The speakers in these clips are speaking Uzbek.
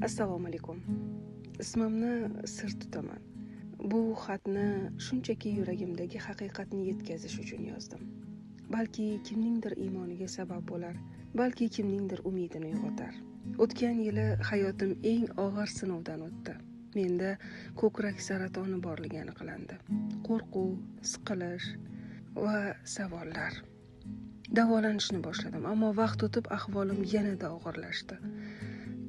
Assalomu alaykum. Ismimni sir tutaman. Bu xatni shunchaki yuragimdagi haqiqatni yetkazish uchun yozdim. Balki kimningdir iymoniga sabab bo'lar, balki kimningdir umidini uyg'otar. O'tgan yili hayotim eng og'ir sinovdan o'tdi. Menda ko'krak saratoni borligi aniqlandi. Qo'rquv, siqilish va savollar. Davolanishni boshladim, ammo vaqt o'tib ahvolim yanada og'irlashdi.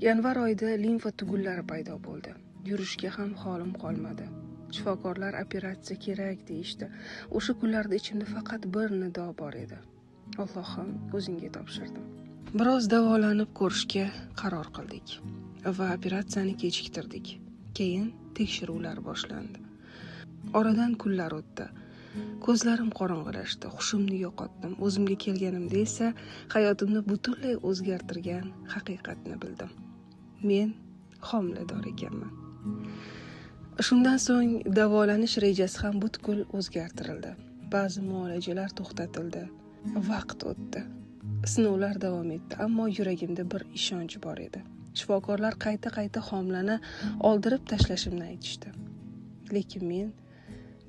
Yanvar oyida limfa tugullari paydo bo'ldi. Yurishga ham holim qolmadi. Shifokorlar operatsiya kerak deyishdi. O'sha kunlarda ichimda faqat bir nido bor edi. Allohim, o'zingga topshirdim. Biroz davolanib ko'rishga qaror qildik va operatsiyani kechiktirdik. Keyin tekshiruvlar boshlandi. Oradan kunlar o'tdi. Ko'zlarim qorong'ilashdi, hushimni yo'qotdim. O'zimga kelganimda esa hayotimni butunlay o'zgartirgan haqiqatni bildim. Men homilador ekanman. Shundan so'ng davolanish rejasi ham butkul o'zgartirildi. Ba'zi muolajalar to'xtatildi. Vaqt o'tdi. Sinovlar davom etdi, ammo yuragimda bir ishonch bor edi. Shifokorlar qayta homilani oldirib tashlashimni aytishdi. Lekin men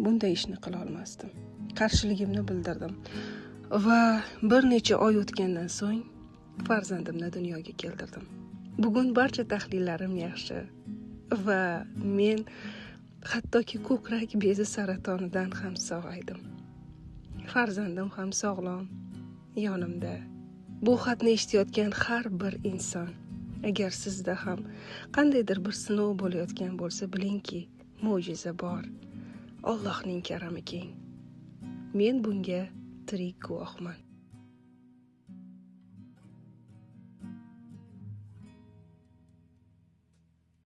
bunday ishni qila olmasdim. Qarshiligimni bildirdim va bir necha oy o'tgandan so'ng farzandimni dunyoga keltirdim. Bugun barcha tahlillarim yaxshi va men hattoki ko'krak bezi saratonidan ham sog'aydim. Farzandim ham sog'lom, yonimda. Bu xatni eshitayotgan har bir inson, agar sizda ham qandaydir bir sinov bo'layotgan bo'lsa, bilingki, mo'jiza bor. Allohning karami keng. Men bunga tirik guvohman.